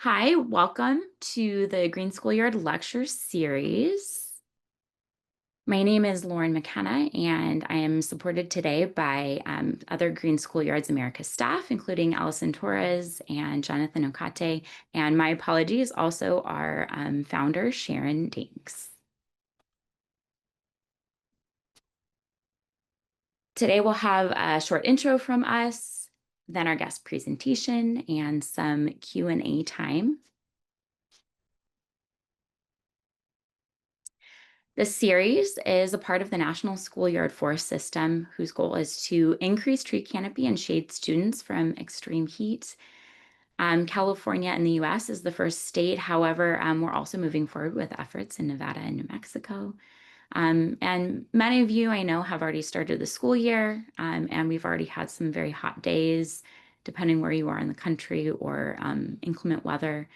Hi, welcome to the Green Schoolyard Lecture Series. My name is Lauren McKenna, and I am supported today by other Green Schoolyards America staff, including Allison Torres and Jonathan Okate. And my apologies, also our founder, Sharon Dinks. Today we'll have a short intro from us, then our guest presentation, and some Q&A time. This series is a part of the National Schoolyard Forest System, whose goal is to increase tree canopy and shade students from extreme heat. California in the US is the first state. However, we're also moving forward with efforts in Nevada and New Mexico. And many of you I know have already started the school year, and we've already had some very hot days, depending where you are in the country, or inclement weather.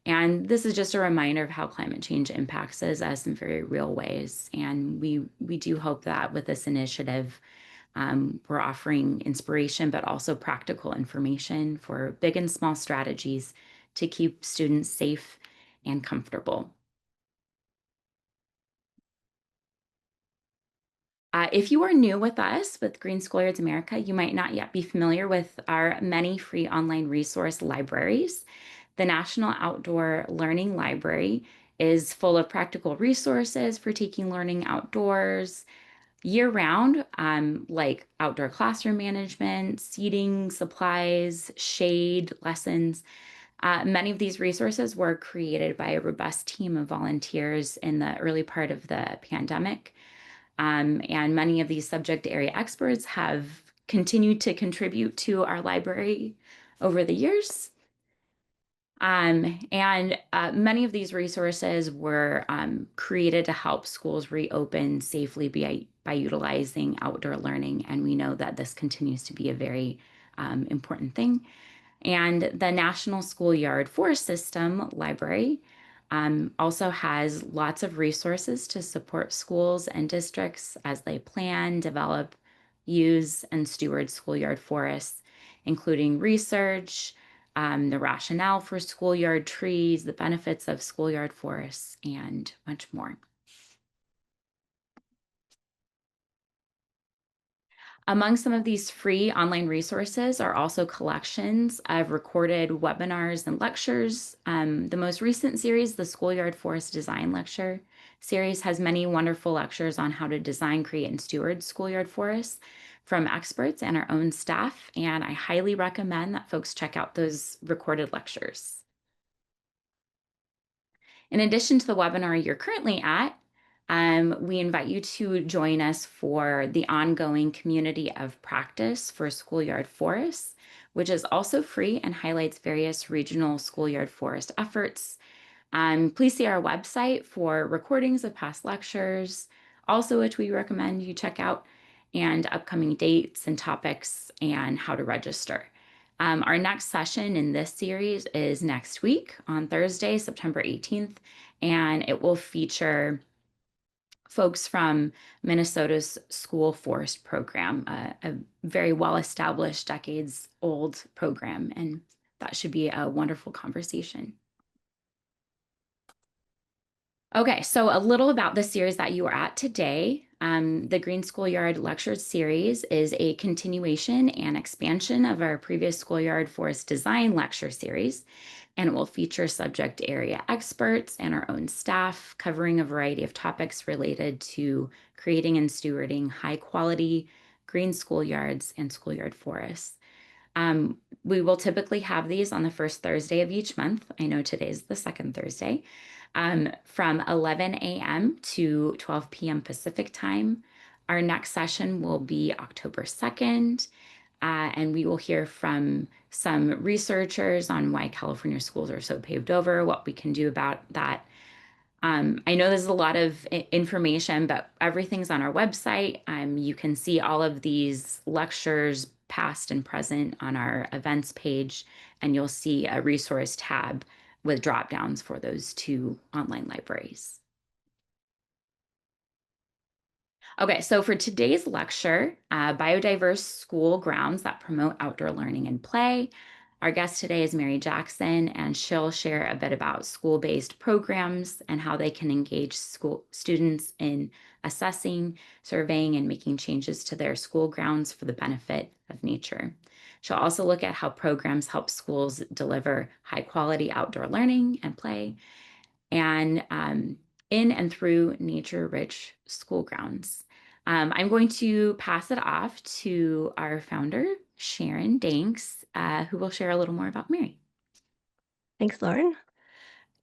And this is just a reminder of how climate change impacts us in very real ways. And we do hope that with this initiative, we're offering inspiration, but also practical information for big and small strategies to keep students safe and comfortable. If you are new with us with Green Schoolyards America, you might not yet be familiar with our many free online resource libraries. The National Outdoor Learning Library is full of practical resources for taking learning outdoors year-round, like outdoor classroom management, seating, supplies, shade, lessons. Many of these resources were created by a robust team of volunteers in the early part of the pandemic. And many of these subject area experts have continued to contribute to our library over the years. And many of these resources were created to help schools reopen safely by utilizing outdoor learning. And we know that this continues to be a very important thing. And the National Schoolyard Forest System Library also has lots of resources to support schools and districts as they plan, develop, use, and steward schoolyard forests, including research, the rationale for schoolyard trees, the benefits of schoolyard forests, and much more. Among some of these free online resources are also collections of recorded webinars and lectures. The most recent series, the Schoolyard Forest Design Lecture Series, has many wonderful lectures on how to design, create, and steward schoolyard forests from experts and our own staff. And I highly recommend that folks check out those recorded lectures. In addition to the webinar you're currently at, we invite you to join us for the ongoing Community of Practice for Schoolyard Forests, which is also free and highlights various regional schoolyard forest efforts. Please see our website for recordings of past lectures, also which we recommend you check out, and upcoming dates and topics and how to register. Our next session in this series is next week on Thursday, September 18th, and it will feature folks from Minnesota's School Forest Program, a very well-established, decades-old program, and that should be a wonderful conversation. Okay, so a little about the series that you are at today. The Green Schoolyard Lecture Series is a continuation and expansion of our previous Schoolyard Forest Design Lecture Series, and it will feature subject area experts and our own staff covering a variety of topics related to creating and stewarding high-quality green schoolyards and schoolyard forests. We will typically have these on the first Thursday of each month. I know today's the second Thursday, from 11 a.m. to 12 p.m. Pacific time. Our next session will be October 2nd, and we will hear from some researchers on why California schools are so paved over, what we can do about that. I know there's a lot of information, but everything's on our website. You can see all of these lectures, past and present, on our events page, and you'll see a resource tab with drop downs for those two online libraries. Okay, so for today's lecture, biodiverse school grounds that promote outdoor learning and play. Our guest today is Mary Jackson, and she'll share a bit about school-based programs and how they can engage school students in assessing, surveying, and making changes to their school grounds for the benefit of nature. She'll also look at how programs help schools deliver high-quality outdoor learning and play, and in and through nature-rich school grounds. I'm going to pass it off to our founder, Sharon Danks, who will share a little more about Mary. Thanks, Lauren.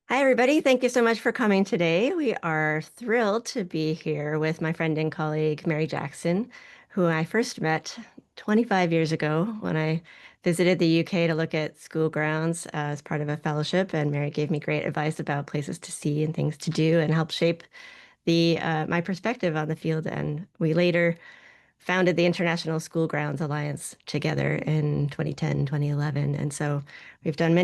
Hi, everybody. Thank you so much for coming today. We are thrilled to be here with my friend and colleague, Mary Jackson, who I first met 25 years ago when I visited the UK to look at school grounds as part of a fellowship. And Mary gave me great advice about places to see and things to do and helped shape my perspective on the field. And we later founded the International School Grounds Alliance together in 2010, 2011. And so we've done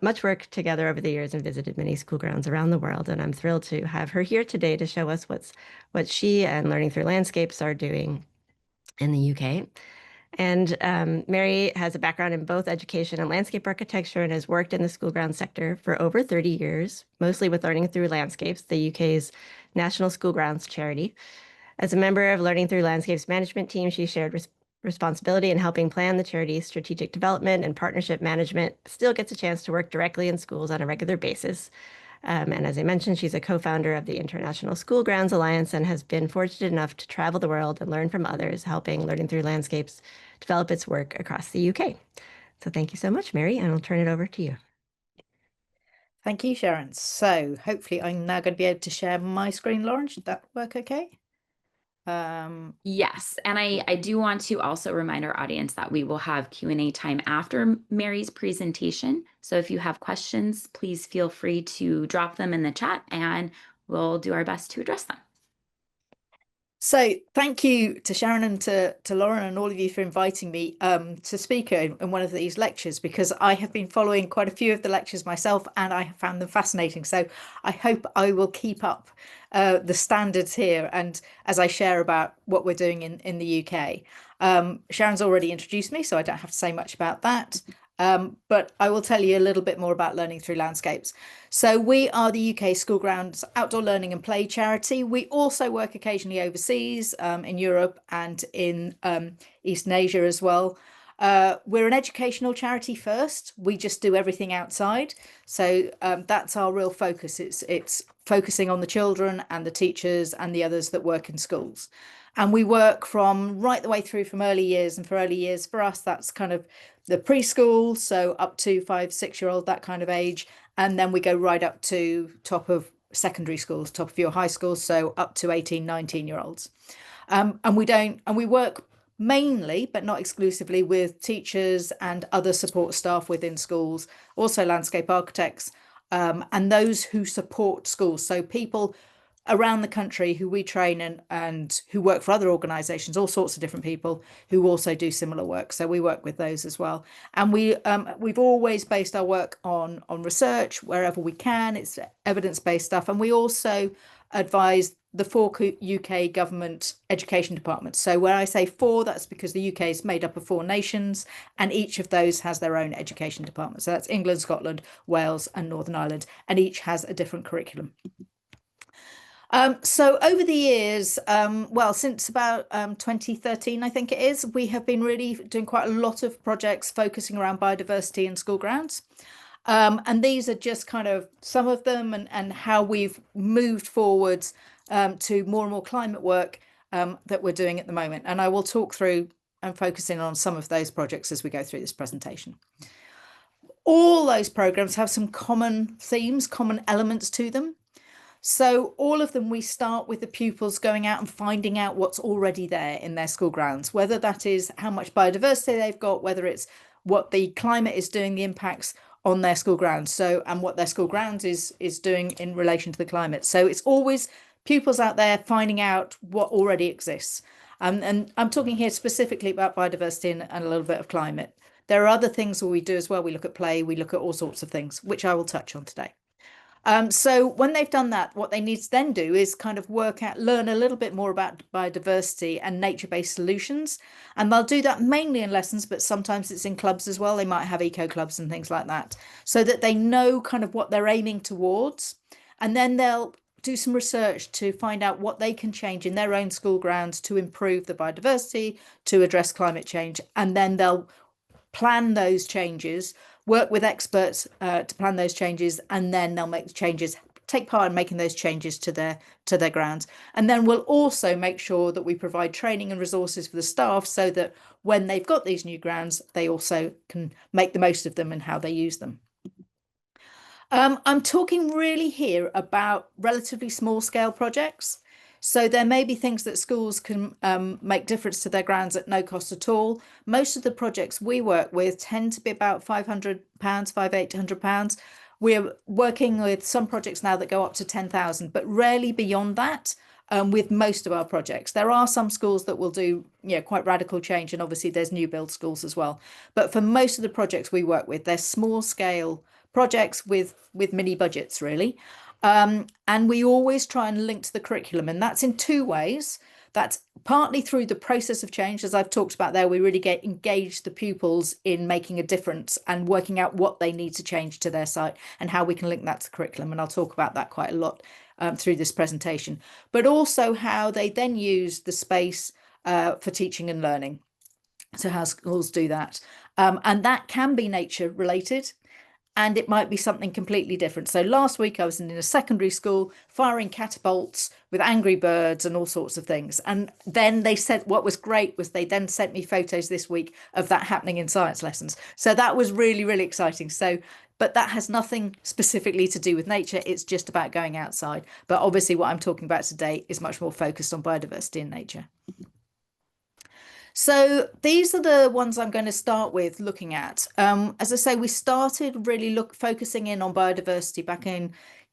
much work together over the years and visited many school grounds around the world. And I'm thrilled to have her here today to show us what she and Learning Through Landscapes are doing in the UK. And Mary has a background in both education and landscape architecture and has worked in the school ground sector for over 30 years, mostly with Learning Through Landscapes, the UK's national school grounds charity. As a member of Learning Through Landscapes management team, she shared responsibility in helping plan the charity's strategic development and partnership management, still gets a chance to work directly in schools on a regular basis. And as I mentioned, she's a co-founder of the International School Grounds Alliance and has been fortunate enough to travel the world and learn from others, helping Learning Through Landscapes develop its work across the UK. So thank you so much, Mary, and I'll turn it over to you. Thank you, Sharon. So hopefully I'm now going to be able to share my screen, Lauren. Should that work okay? Yes, and I do want to also remind our audience that we will have Q&A time after Mary's presentation. So if you have questions, please feel free to drop them in the chat and we'll do our best to address them. So thank you to Sharon and to Lauren and all of you for inviting me to speak in one of these lectures, because I have been following quite a few of the lectures myself and I have found them fascinating. So I hope I will keep up the standards here and as I share about what we're doing in the UK. Sharon's already introduced me, so I don't have to say much about that. But I will tell you a little bit more about Learning Through Landscapes. So we are the UK School Grounds Outdoor Learning and Play charity. We also work occasionally overseas in Europe and in Eastern Asia as well. We're an educational charity first. We just do everything outside. So that's our real focus. It's focusing on the children and the teachers and the others that work in schools. And we work from right the way through from early years. And for early years, for us, that's kind of the preschool, so up to 5-6-year-old, that kind of age. And then we go right up to top of secondary schools, top of your high schools, so up to 18-19-year-olds. And we work mainly, but not exclusively, with teachers and other support staff within schools, also landscape architects, and those who support schools. So people around the country who we train and who work for other organizations, all sorts of different people who also do similar work. So we work with those as well. And we've always based our work on research wherever we can. It's evidence-based stuff. And we also advise the 4 UK government education departments. So where I say 4, that's because the UK is made up of 4 nations and each of those has their own education department. So that's England, Scotland, Wales and Northern Ireland, and each has a different curriculum. So over the years, well, since about 2013, I think it is, we have been really doing quite a lot of projects focusing around biodiversity in school grounds. And these are just kind of some of them and how we've moved forwards to more and more climate work that we're doing at the moment. And I will talk through and focus in on some of those projects as we go through this presentation. All those programs have some common themes, common elements to them. So all of them, we start with the pupils going out and finding out what's already there in their school grounds, whether that is how much biodiversity they've got, whether it's what the climate is doing, the impacts on their school grounds. So, and what their school grounds is doing in relation to the climate. So it's always pupils out there finding out what already exists. And I'm talking here specifically about biodiversity and a little bit of climate. There are other things that we do as well. We look at play, we look at all sorts of things, which I will touch on today. So when they've done that, what they need to then do is kind of learn a little bit more about biodiversity and nature-based solutions. And they'll do that mainly in lessons, but sometimes it's in clubs as well. They might have eco clubs and things like that, so that they know kind of what they're aiming towards. And then they'll do some research to find out what they can change in their own school grounds to improve the biodiversity, to address climate change. And then they'll plan those changes, work with experts to plan those changes, and then they'll make the changes, take part in making those changes to their grounds. And then we'll also make sure that we provide training and resources for the staff so that when they've got these new grounds, they also can make the most of them and how they use them. I'm talking really here about relatively small scale projects. So there may be things that schools can make difference to their grounds at no cost at all. Most of the projects we work with tend to be about £500, £800. We're working with some projects now that go up to 10,000, but rarely beyond that. With most of our projects, there are some schools that will do, quite radical change, and obviously there's new build schools as well. But for most of the projects we work with, they're small scale projects with mini budgets, really. And we always try and link to the curriculum, and that's in two ways. That's partly through the process of change, as I've talked about there. We really engage the pupils in making a difference and working out what they need to change to their site and how we can link that to the curriculum. And I'll talk about that quite a lot through this presentation, but also how they then use the space for teaching and learning. So how schools do that. And that can be nature related, and it might be something completely different. So last week I was in a secondary school firing catapults with angry birds and all sorts of things. And then they said, what was great was they then sent me photos this week of that happening in science lessons. So that was really, really exciting. So, but that has nothing specifically to do with nature. It's just about going outside. But obviously what I'm talking about today is much more focused on biodiversity and nature. So these are the ones I'm going to start with looking at. As I say, we started really focusing in on biodiversity back in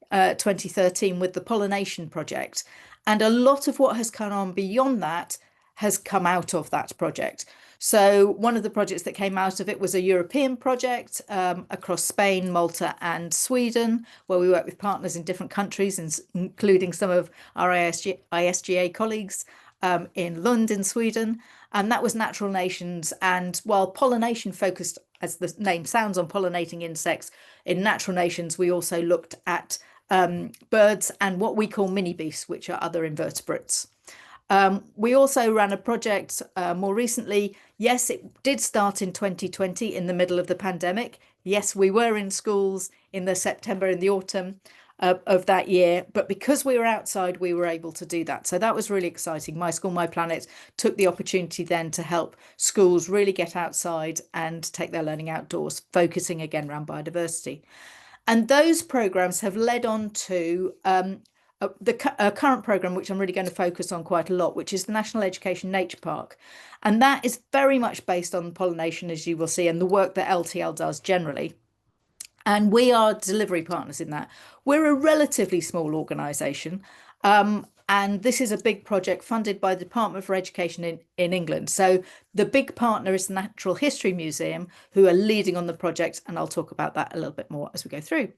2013 with the pollination project. And a lot of what has come on beyond that has come out of that project. So one of the projects that came out of it was a European project across Spain, Malta and Sweden, where we work with partners in different countries, including some of our ISGA colleagues in Lund in Sweden. And that was Natural Nations. And while pollination focused, as the name sounds, on pollinating insects, in Natural Nations, we also looked at birds and what we call mini beasts, which are other invertebrates. We also ran a project more recently. Yes, it did start in 2020 in the middle of the pandemic. Yes, we were in schools in the September and the autumn of that year, but because we were outside, we were able to do that. So that was really exciting. My School, My Planet took the opportunity then to help schools really get outside and take their learning outdoors, focusing again around biodiversity. And those programs have led on to the current program, which I'm really going to focus on quite a lot, which is the National Education Nature Park. And that is very much based on pollination, as you will see, and the work that LTL does generally. And we are delivery partners in that. We're a relatively small organisation, and this is a big project funded by the Department for Education in England. So the big partner is the Natural History Museum, who are leading on the project, and I'll talk about that a little bit more as we go through.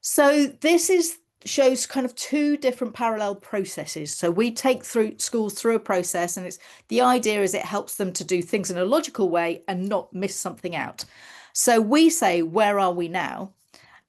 So this shows kind of two different parallel processes. So we take schools through a process, and the idea is it helps them to do things in a logical way and not miss something out. So we say, where are we now?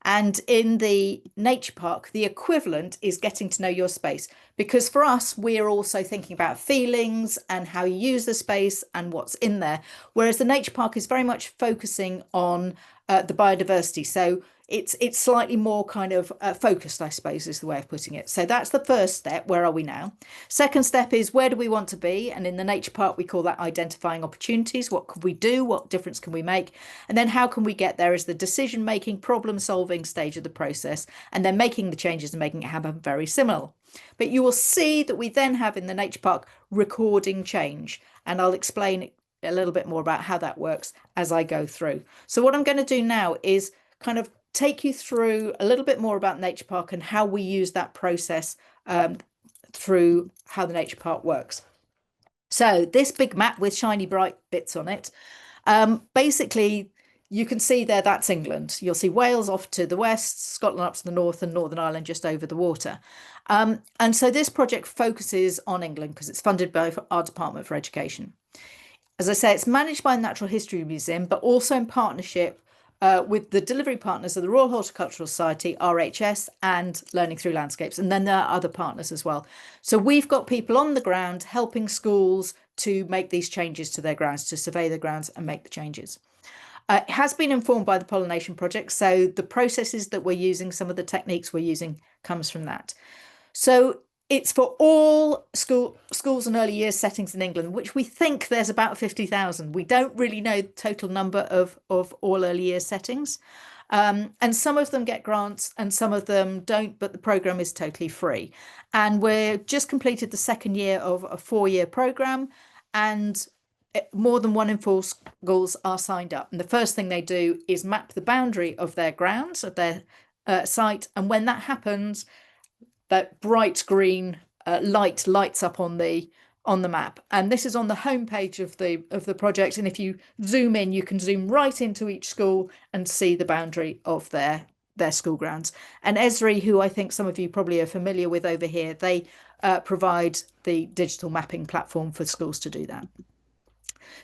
And in the nature park, the equivalent is getting to know your space, because for us, we are also thinking about feelings and how you use the space and what's in there. Whereas the nature park is very much focusing on the biodiversity. So it's slightly more kind of focused, I suppose, is the way of putting it. So that's the first step. Where are we now? Second step is, where do we want to be? And in the nature park, we call that identifying opportunities. What could we do? What difference can we make? And then how can we get there is the decision making, problem solving stage of the process, and then making the changes and making it happen very similar. But you will see that we then have in the nature park recording change, and I'll explain a little bit more about how that works as I go through. So what I'm going to do now is kind of take you through a little bit more about nature park and how we use that process through how the nature park works. So this big map with shiny bright bits on it, basically you can see there, that's England. You'll see Wales off to the west, Scotland up to the north, and Northern Ireland just over the water. And so this project focuses on England because it's funded by our Department for Education. As I say, it's managed by the Natural History Museum, but also in partnership with the delivery partners of the Royal Horticultural Society, RHS, and Learning Through Landscapes. And then there are other partners as well. So we've got people on the ground helping schools to make these changes to their grounds, to survey the grounds and make the changes. It has been informed by the pollination project. So the processes that we're using, some of the techniques we're using comes from that. So it's for all schools and early years settings in England, which we think there's about 50,000. We don't really know the total number of all early years settings. And some of them get grants and some of them don't, but the programme is totally free. And we're just completed the second year of a 4-year programme, and more than 1 in 4 schools are signed up. And the first thing they do is map the boundary of their grounds, of their site. And when that happens, that bright green light lights up on the map, and this is on the homepage of the project. And if you zoom in, you can zoom right into each school and see the boundary of their school grounds. And Esri, who I think some of you probably are familiar with over here, they provide the digital mapping platform for schools to do that.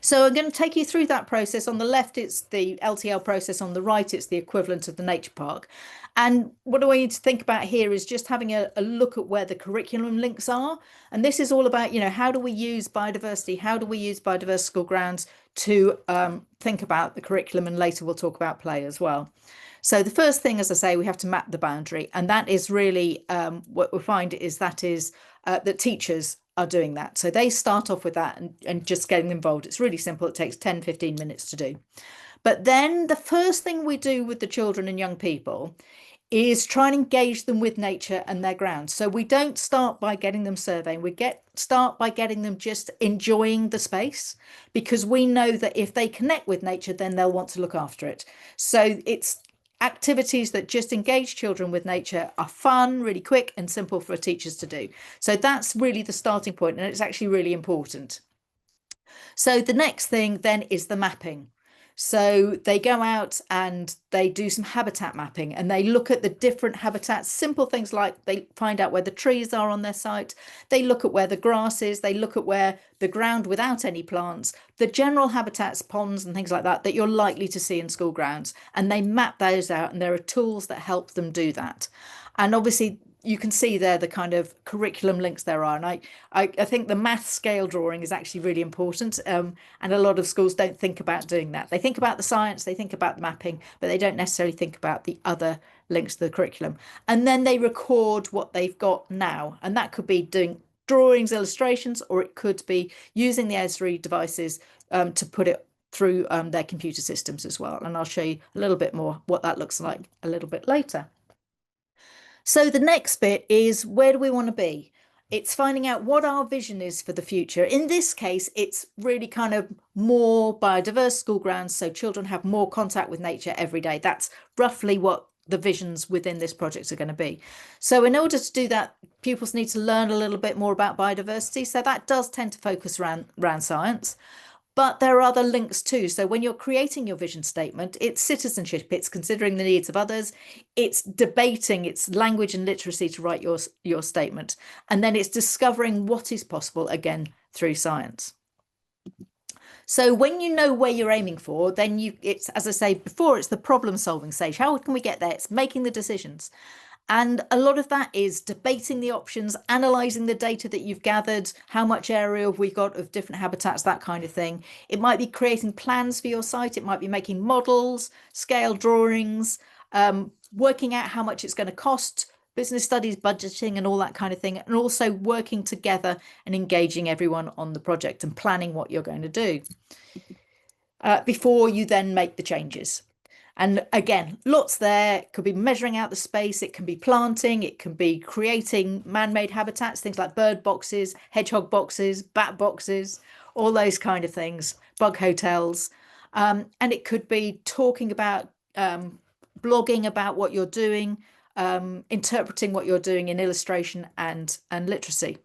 So I'm going to take you through that process. On the left, it's the LTL process. On the right, it's the equivalent of the nature park. And what I want you to think about here is just having a look at where the curriculum links are. And this is all about, how do we use biodiversity? How do we use biodiverse school grounds to think about the curriculum? And later we'll talk about play as well. So the first thing, as I say, we have to map the boundary. And that is really what we find is that teachers are doing that. So they start off with that and just getting involved. It's really simple. It takes 10, 15 minutes to do. But then the first thing we do with the children and young people is try and engage them with nature and their grounds. So we don't start by getting them surveying. We start by getting them just enjoying the space, because we know that if they connect with nature, then they'll want to look after it. So it's activities that just engage children with nature are fun, really quick and simple for teachers to do. So that's really the starting point, and it's actually really important. So the next thing then is the mapping. So they go out and they do some habitat mapping, and they look at the different habitats, simple things like they find out where the trees are on their site. They look at where the grass is. They look at where the ground without any plants, the general habitats, ponds and things like that you're likely to see in school grounds. And they map those out, and there are tools that help them do that. And obviously you can see there the kind of curriculum links there are. And I think the math scale drawing is actually really important. And a lot of schools don't think about doing that. They think about the science, they think about the mapping, but they don't necessarily think about the other links to the curriculum. And then they record what they've got now. And that could be doing drawings, illustrations, or it could be using the Esri devices to put it through their computer systems as well. And I'll show you a little bit more what that looks like a little bit later. So the next bit is, where do we want to be? It's finding out what our vision is for the future. In this case, it's really kind of more biodiverse school grounds, so children have more contact with nature every day. That's roughly what the visions within this project are going to be. So in order to do that, pupils need to learn a little bit more about biodiversity. So that does tend to focus around science. But there are other links too. So when you're creating your vision statement, it's citizenship, it's considering the needs of others, it's debating, it's language and literacy to write your statement. And then it's discovering what is possible, again, through science. So when you know where you're aiming for, then it's, as I say before, it's the problem solving stage. How can we get there? It's making the decisions. And a lot of that is debating the options, analysing the data that you've gathered, how much area have we got of different habitats, that kind of thing. It might be creating plans for your site. It might be making models, scale drawings, working out how much it's going to cost, business studies, budgeting and all that kind of thing. And also working together and engaging everyone on the project and planning what you're going to do before you then make the changes. And again, lots there. It could be measuring out the space. It can be planting. It can be creating man-made habitats, things like bird boxes, hedgehog boxes, bat boxes, all those kind of things, bug hotels. And it could be talking about blogging about what you're doing, interpreting what you're doing in illustration and literacy.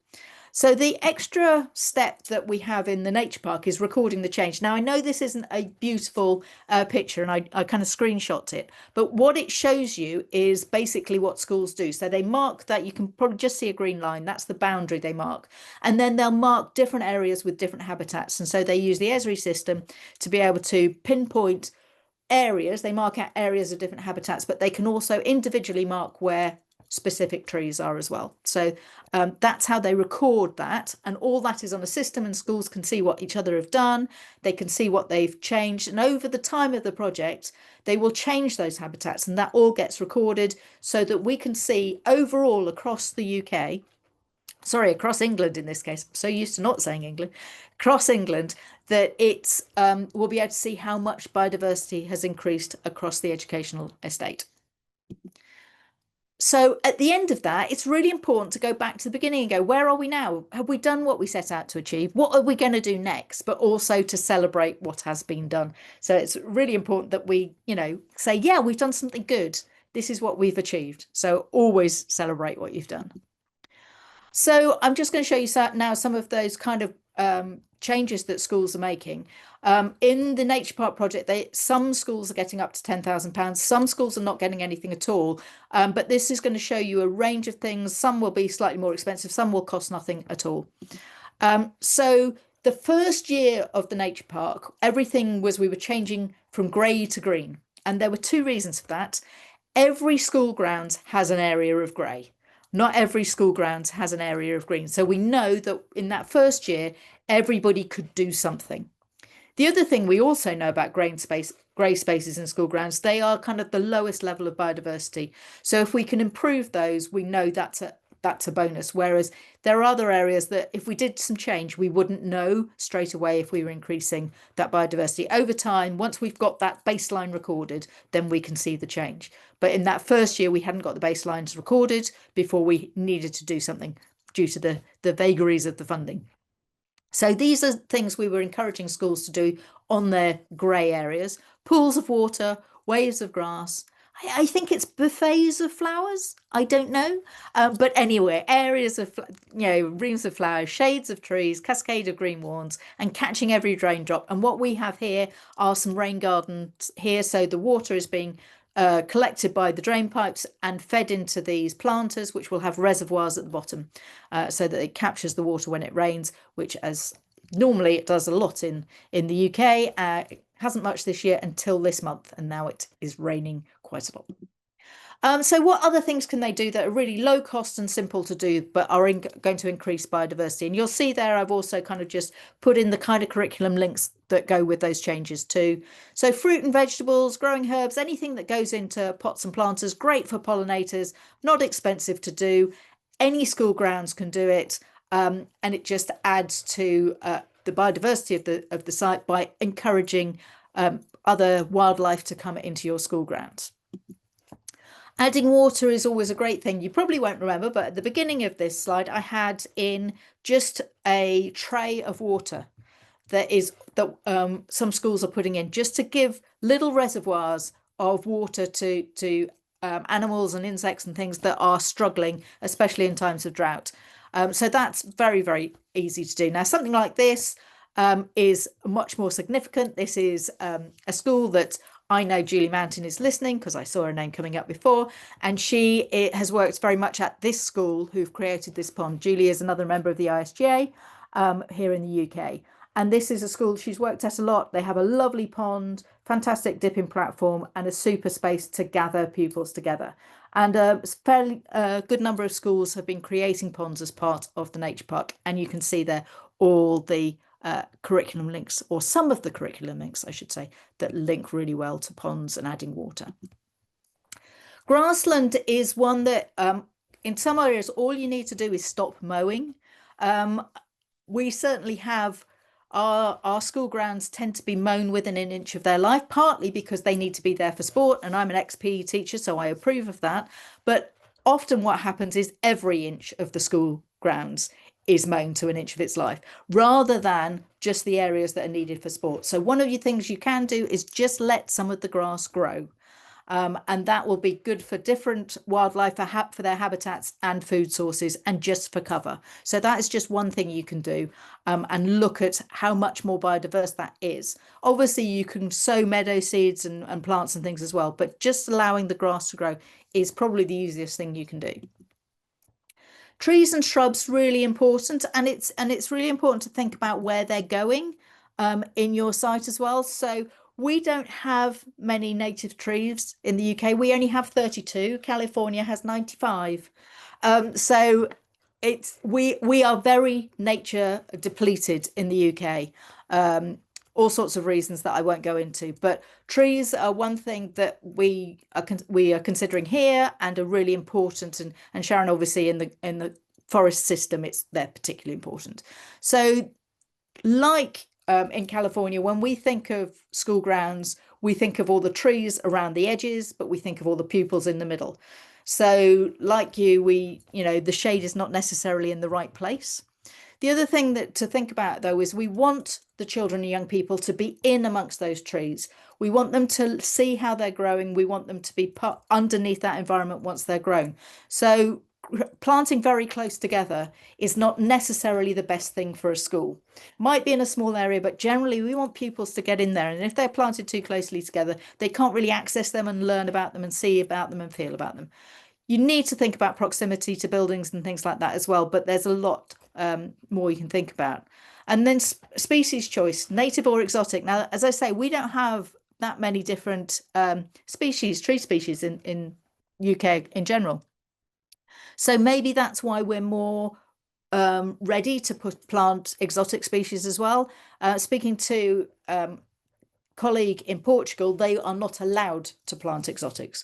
So the extra step that we have in the nature park is recording the change. Now, I know this isn't a beautiful picture, and I kind of screenshot it, but what it shows you is basically what schools do. So they mark that, you can probably just see a green line, that's the boundary they mark. And then they'll mark different areas with different habitats. And so they use the Esri system to be able to pinpoint areas. They mark out areas of different habitats, but they can also individually mark where specific trees are as well. So that's how they record that, and all that is on a system, and schools can see what each other have done. They can see what they've changed, and over the time of the project they will change those habitats, and that all gets recorded so that we can see overall across the UK, sorry, across England in this case, I'm so used to not saying England, across England, that it's we'll be able to see how much biodiversity has increased across the educational estate. So at the end of that, it's really important to go back to the beginning and go, where are we now? Have we done what we set out to achieve? What are we going to do next? But also to celebrate what has been done. So it's really important that we, say, yeah, we've done something good. This is what we've achieved. So always celebrate what you've done. So I'm just going to show you now some of those kind of changes that schools are making. In the Nature Park project, some schools are getting up to £10,000. Some schools are not getting anything at all. But this is going to show you a range of things. Some will be slightly more expensive. Some will cost nothing at all. So the first year of the Nature Park, everything was, we were changing from grey to green. And there were two reasons for that. Every school grounds has an area of grey. Not every school grounds has an area of green. So we know that in that first year, everybody could do something. The other thing we also know about grey spaces in school grounds, they are kind of the lowest level of biodiversity. So if we can improve those, we know that's a bonus. Whereas there are other areas that if we did some change, we wouldn't know straight away if we were increasing that biodiversity. Over time, once we've got that baseline recorded, then we can see the change. But in that first year, we hadn't got the baselines recorded before we needed to do something due to the vagaries of the funding. So these are things we were encouraging schools to do on their grey areas: pools of water, waves of grass. I think it's buffets of flowers. I don't know. But anyway, areas of, rings of flowers, shades of trees, cascade of green lawns, and catching every raindrop. And what we have here are some rain gardens here. So the water is being collected by the drain pipes and fed into these planters, which will have reservoirs at the bottom, so that it captures the water when it rains, which, as normally it does a lot in the UK. It hasn't much this year until this month, and now it is raining quite a lot. So what other things can they do that are really low cost and simple to do, but are going to increase biodiversity? And you'll see there, I've also kind of just put in the kind of curriculum links that go with those changes too. So fruit and vegetables, growing herbs, anything that goes into pots and planters, great for pollinators, not expensive to do. Any school grounds can do it. And it just adds to the biodiversity of the site by encouraging other wildlife to come into your school grounds. Adding water is always a great thing. You probably won't remember, but at the beginning of this slide, I had in just a tray of water that some schools are putting in just to give little reservoirs of water to animals and insects and things that are struggling, especially in times of drought. So that's very, very easy to do. Now, something like this is much more significant. This is a school that I know Julie Mountain is listening, because I saw her name coming up before, and she has worked very much at this school who've created this pond. Julie is another member of the ISGA here in the UK. And this is a school she's worked at a lot. They have a lovely pond, fantastic dipping platform, and a super space to gather pupils together. And a fairly good number of schools have been creating ponds as part of the Nature Park. And you can see there all the curriculum links, or some of the curriculum links, I should say, that link really well to ponds and adding water. Grassland is one that in some areas, all you need to do is stop mowing. We certainly have our school grounds tend to be mown within an inch of their life, partly because they need to be there for sport. And I'm an ex-PE teacher, so I approve of that. But often what happens is every inch of the school grounds is mown to an inch of its life, rather than just the areas that are needed for sport. So one of the things you can do is just let some of the grass grow. And that will be good for different wildlife, for their habitats and food sources, and just for cover. So that is just one thing you can do, and look at how much more biodiverse that is. Obviously, you can sow meadow seeds and plants and things as well, but just allowing the grass to grow is probably the easiest thing you can do. Trees and shrubs, really important, and it's really important to think about where they're going in your site as well. So we don't have many native trees in the UK. We only have 32. California has 95. So we are very nature depleted in the UK. All sorts of reasons that I won't go into, but trees are one thing that we are considering here and are really important. And Sharon, obviously in the forest system, they're particularly important. So like in California, when we think of school grounds, we think of all the trees around the edges, but we think of all the pupils in the middle. So like you, the shade is not necessarily in the right place. The other thing to think about, though, is we want the children and young people to be in amongst those trees. We want them to see how they're growing. We want them to be put underneath that environment once they're grown. So planting very close together is not necessarily the best thing for a school. Might be in a small area, but generally we want pupils to get in there. And if they're planted too closely together, they can't really access them and learn about them and see about them and feel about them. You need to think about proximity to buildings and things like that as well, but there's a lot more you can think about. And then species choice, native or exotic. Now, as I say, we don't have that many different tree species in UK in general. So maybe that's why we're more ready to plant exotic species as well. Speaking to colleague in Portugal, they are not allowed to plant exotics,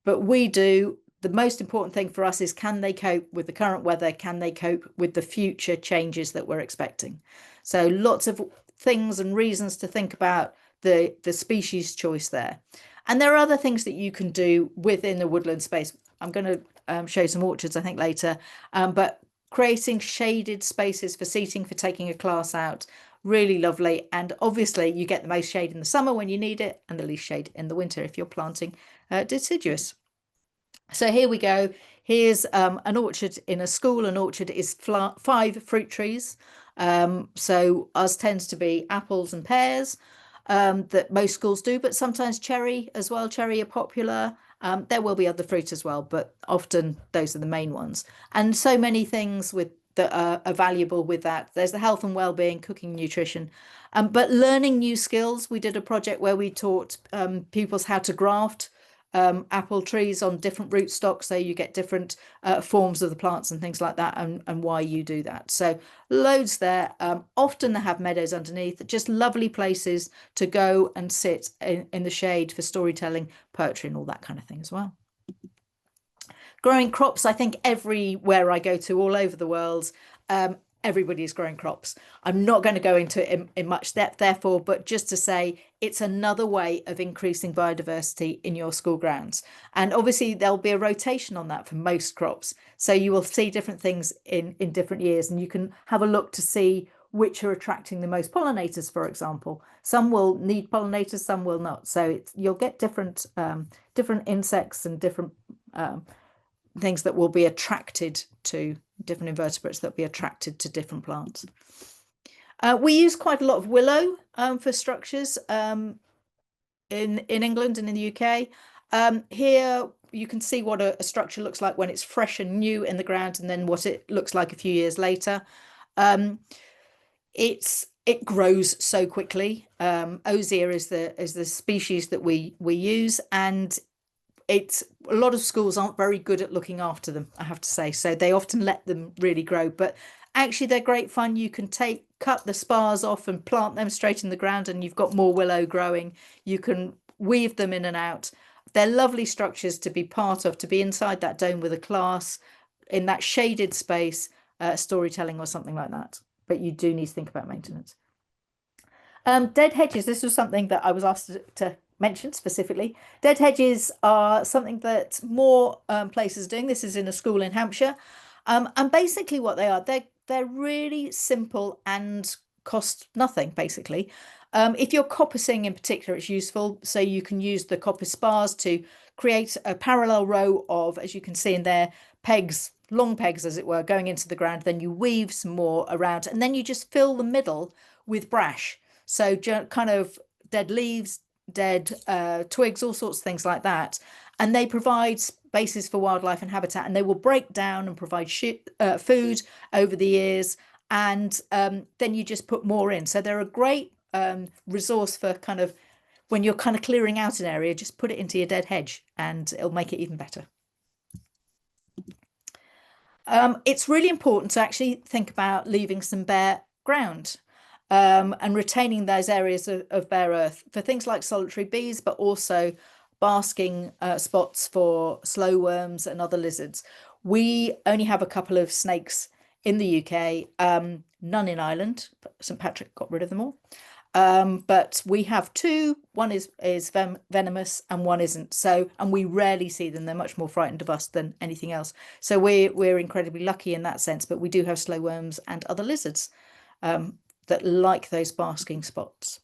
but we do. The most important thing for us is, can they cope with the current weather? Can they cope with the future changes that we're expecting? So lots of things and reasons to think about the species choice there. And there are other things that you can do within the woodland space. I'm going to show some orchards, I think, later, but creating shaded spaces for seating, for taking a class out, really lovely. And obviously you get the most shade in the summer when you need it, and the least shade in the winter if you're planting deciduous. So here we go. Here's an orchard in a school. An orchard is 5 fruit trees. So ours tends to be apples and pears that most schools do, but sometimes cherry as well. Cherry are popular. There will be other fruit as well, but often those are the main ones. And so many things that are valuable with that. There's the health and well-being, cooking, nutrition, but learning new skills. We did a project where we taught pupils how to graft apple trees on different rootstocks, so you get different forms of the plants and things like that, and why you do that. So loads there. Often they have meadows underneath, just lovely places to go and sit in the shade for storytelling, poetry, and all that kind of thing as well. Growing crops, I think everywhere I go to all over the world, everybody is growing crops. I'm not going to go into it in much depth, therefore, but just to say it's another way of increasing biodiversity in your school grounds. And obviously there'll be a rotation on that for most crops. So you will see different things in different years, and you can have a look to see which are attracting the most pollinators, for example. Some will need pollinators, some will not. So you'll get different insects and different things that will be attracted to different invertebrates that will be attracted to different plants. We use quite a lot of willow for structures in England and in the UK. Here you can see what a structure looks like when it's fresh and new in the ground, and then what it looks like a few years later. It grows so quickly. Osier is the species that we use, and a lot of schools aren't very good at looking after them, I have to say. So they often let them really grow, but actually they're great fun. You can cut the spars off and plant them straight in the ground, and you've got more willow growing. You can weave them in and out. They're lovely structures to be part of, to be inside that dome with a class in that shaded space, storytelling or something like that. But you do need to think about maintenance. Dead hedges. This was something that I was asked to mention specifically. Dead hedges are something that more places are doing. This is in a school in Hampshire, and basically what they are, they're really simple and cost nothing. Basically, if you're coppicing in particular, it's useful. So you can use the coppice spars to create a parallel row of, as you can see in there, pegs, long pegs as it were, going into the ground. Then you weave some more around, and then you just fill the middle with brash. So kind of dead leaves, dead twigs, all sorts of things like that. And they provide spaces for wildlife and habitat, and they will break down and provide food over the years. And then you just put more in. So they're a great resource for kind of when you're kind of clearing out an area, just put it into your dead hedge and it'll make it even better. It's really important to actually think about leaving some bare ground and retaining those areas of bare earth for things like solitary bees, but also basking spots for slow worms and other lizards. We only have a couple of snakes in the UK, none in Ireland. St. Patrick got rid of them all. But we have two. One is venomous and one isn't. So, and we rarely see them. They're much more frightened of us than anything else. So we're incredibly lucky in that sense. But we do have slow worms and other lizards that like those basking spots.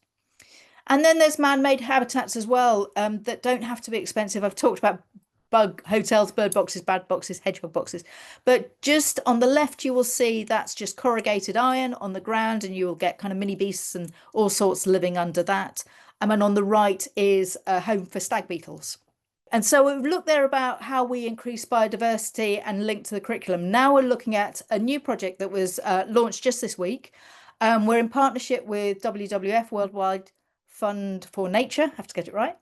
And then there's man-made habitats as well that don't have to be expensive. I've talked about bug hotels, bird boxes, bad boxes, hedgehog boxes. But just on the left, you will see that's just corrugated iron on the ground, and you will get kind of mini beasts and all sorts living under that. And then on the right is a home for stag beetles. And so we've looked there about how we increase biodiversity and link to the curriculum. Now we're looking at a new project that was launched just this week. We're in partnership with WWF, Worldwide Fund for Nature, have to get it right.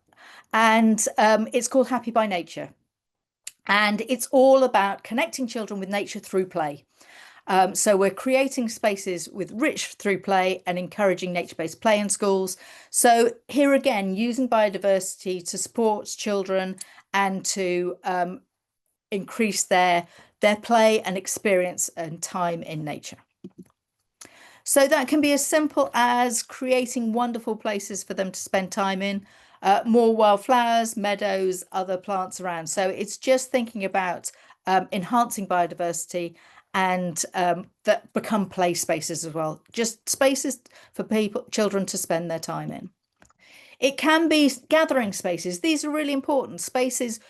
And it's called Happy by Nature. And it's all about connecting children with nature through play. So we're creating spaces with rich through play and encouraging nature-based play in schools. So here again, using biodiversity to support children and to increase their play and experience and time in nature. So that can be as simple as creating wonderful places for them to spend time in, more wildflowers, meadows, other plants around. So it's just thinking about enhancing biodiversity and that become play spaces as well. Just spaces for children to spend their time in. It can be gathering spaces. These are really important spaces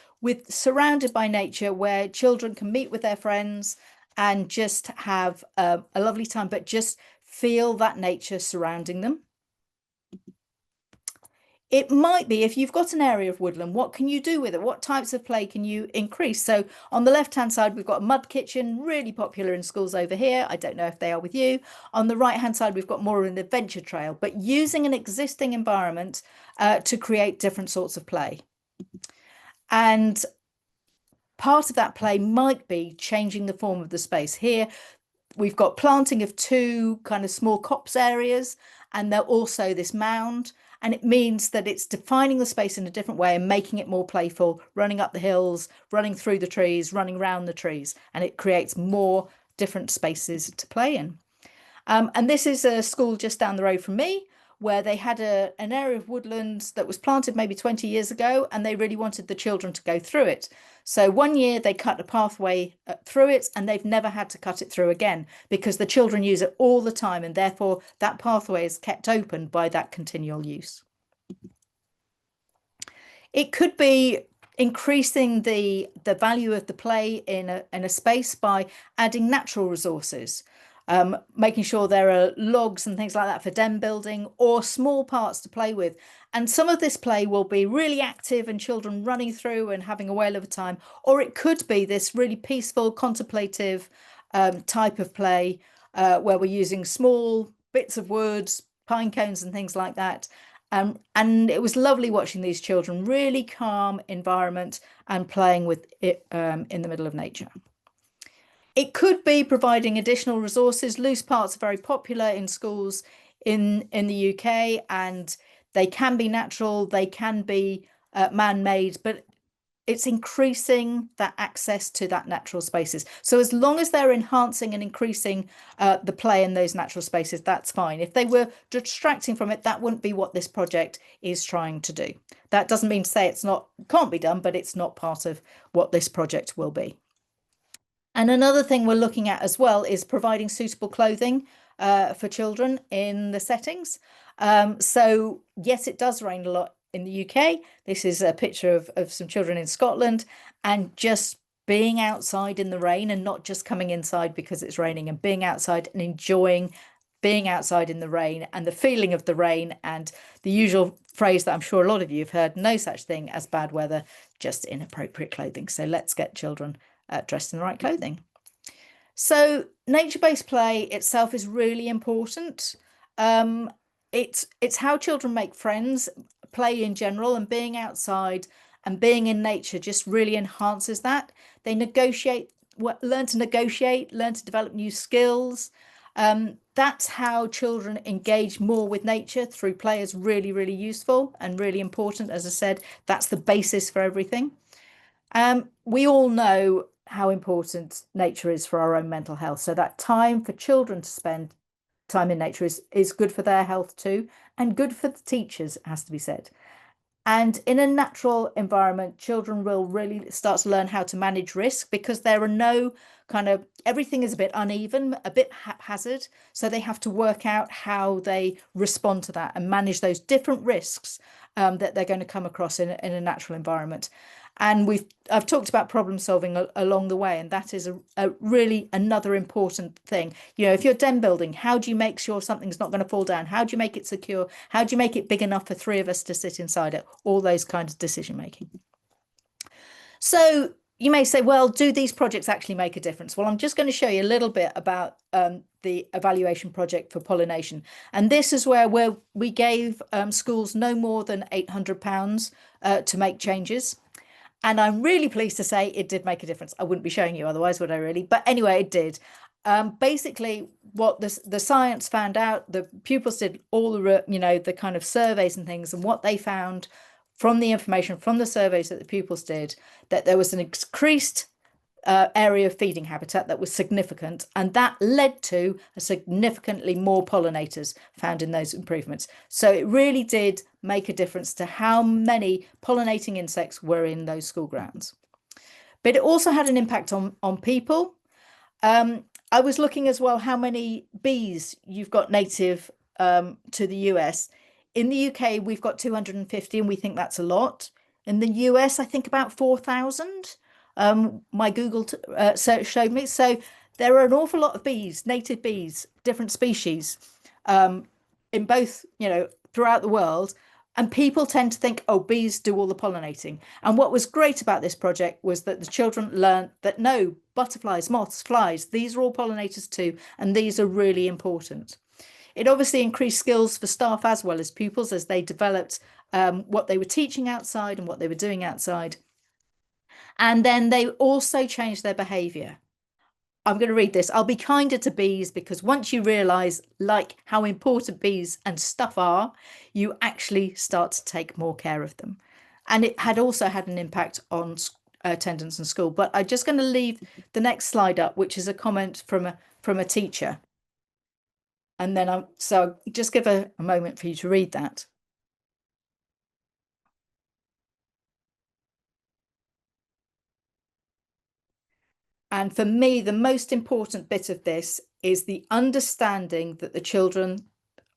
surrounded by nature where children can meet with their friends and just have a lovely time, but just feel that nature surrounding them. It might be, if you've got an area of woodland, what can you do with it? What types of play can you increase? So on the left-hand side, we've got a mud kitchen, really popular in schools over here. I don't know if they are with you. On the right-hand side, we've got more of an adventure trail, but using an existing environment to create different sorts of play. And part of that play might be changing the form of the space. Here, we've got planting of two kind of small copse areas, and they're also this mound. And it means that it's defining the space in a different way and making it more playful, running up the hills, running through the trees, running around the trees, and it creates more different spaces to play in. And this is a school just down the road from me, where they had an area of woodlands that was planted maybe 20 years ago, and they really wanted the children to go through it. So one year they cut a pathway through it, and they've never had to cut it through again because the children use it all the time, and therefore that pathway is kept open by that continual use. It could be increasing the value of the play in a space by adding natural resources. Making sure there are logs and things like that for den building or small parts to play with. And some of this play will be really active and children running through and having a whale of a time, or it could be this really peaceful, contemplative type of play where we're using small bits of wood, pine cones and things like that. And it was lovely watching these children, really calm environment and playing with it in the middle of nature. It could be providing additional resources. Loose parts are very popular in schools in the UK, and they can be natural, they can be man-made, but it's increasing that access to that natural spaces. So as long as they're enhancing and increasing the play in those natural spaces, that's fine. If they were distracting from it, that wouldn't be what this project is trying to do. That doesn't mean to say can't be done, but it's not part of what this project will be. And another thing we're looking at as well is providing suitable clothing for children in the settings. So yes, it does rain a lot in the UK. This is a picture of some children in Scotland, and just being outside in the rain and not just coming inside because it's raining, and being outside and enjoying being outside in the rain and the feeling of the rain, and the usual phrase that I'm sure a lot of you have heard, no such thing as bad weather, just inappropriate clothing. So let's get children dressed in the right clothing. So nature-based play itself is really important. It's how children make friends, play in general, and being outside and being in nature just really enhances that. They negotiate, learn to negotiate, learn to develop new skills. That's how children engage more with nature through play, is really, really useful and really important. As I said, that's the basis for everything. We all know how important nature is for our own mental health. So that time for children to spend time in nature is good for their health too, and good for the teachers, it has to be said. And in a natural environment, children will really start to learn how to manage risk, because there are no everything is a bit uneven, a bit haphazard. So they have to work out how they respond to that and manage those different risks that they're going to come across in a natural environment. And I've talked about problem solving along the way, and that is a really another important thing. If you're den building, how do you make sure something's not going to fall down? How do you make it secure? How do you make it big enough for 3 of us to sit inside it? All those kinds of decision making. So you may say, well, do these projects actually make a difference? Well, I'm just going to show you a little bit about the evaluation project for pollination. And this is where we gave schools no more than £800 to make changes. And I'm really pleased to say it did make a difference. I wouldn't be showing you otherwise, would I really? But anyway, it did. Basically, what the science found out, the pupils did all the kind of surveys and things, and what they found from the information from the surveys that the pupils did, that there was an increased area of feeding habitat that was significant, and that led to a significantly more pollinators found in those improvements. So it really did make a difference to how many pollinating insects were in those school grounds. But it also had an impact on people. I was looking as well how many bees you've got native to the US. In the UK, we've got 250, and we think that's a lot. In the US, I think about 4,000. My Google search showed me. So there are an awful lot of bees, native bees, different species, in both, throughout the world. And people tend to think, oh, bees do all the pollinating. And what was great about this project was that the children learned that no, butterflies, moths, flies, these are all pollinators too, and these are really important. It obviously increased skills for staff as well as pupils, as they developed what they were teaching outside and what they were doing outside. And then they also changed their behaviour. I'm going to read this. I'll be kinder to bees, because once you realise how important bees and stuff are, you actually start to take more care of them. And it had also had an impact on attendance in school. But I'm just going to leave the next slide up, which is a comment from a teacher. And then I'll just give a moment for you to read that. And for me, the most important bit of this is the understanding that the children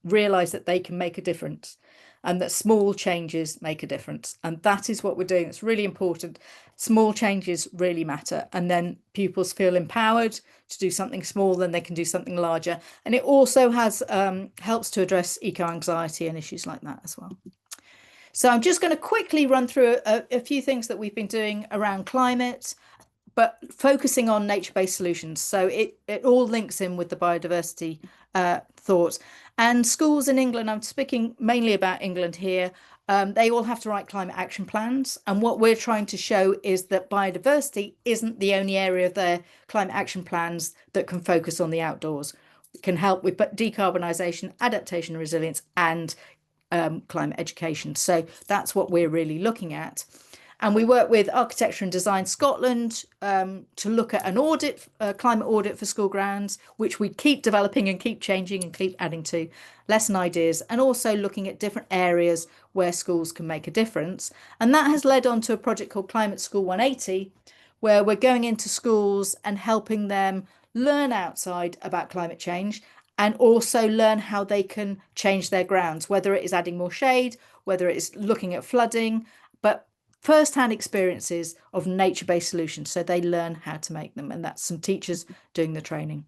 realise that they can make a difference, and that small changes make a difference. And that is what we're doing. It's really important. Small changes really matter. And then pupils feel empowered to do something small, then they can do something larger. And it also has helps to address eco-anxiety and issues like that as well. So I'm just going to quickly run through a few things that we've been doing around climate, but focusing on nature-based solutions. So it all links in with the biodiversity thoughts. And schools in England, I'm speaking mainly about England here, they all have to write climate action plans. And what we're trying to show is that biodiversity isn't the only area of their climate action plans that can focus on the outdoors. It can help with decarbonisation, adaptation, resilience, and climate education. So that's what we're really looking at. And we work with Architecture and Design Scotland to look at an audit, climate audit for school grounds, which we keep developing and keep changing and keep adding to lesson ideas, and also looking at different areas where schools can make a difference. And that has led on to a project called Climate School 180, where we're going into schools and helping them learn outside about climate change and also learn how they can change their grounds, whether it is adding more shade, whether it's looking at flooding, but first-hand experiences of nature-based solutions, so they learn how to make them, and that's some teachers doing the training.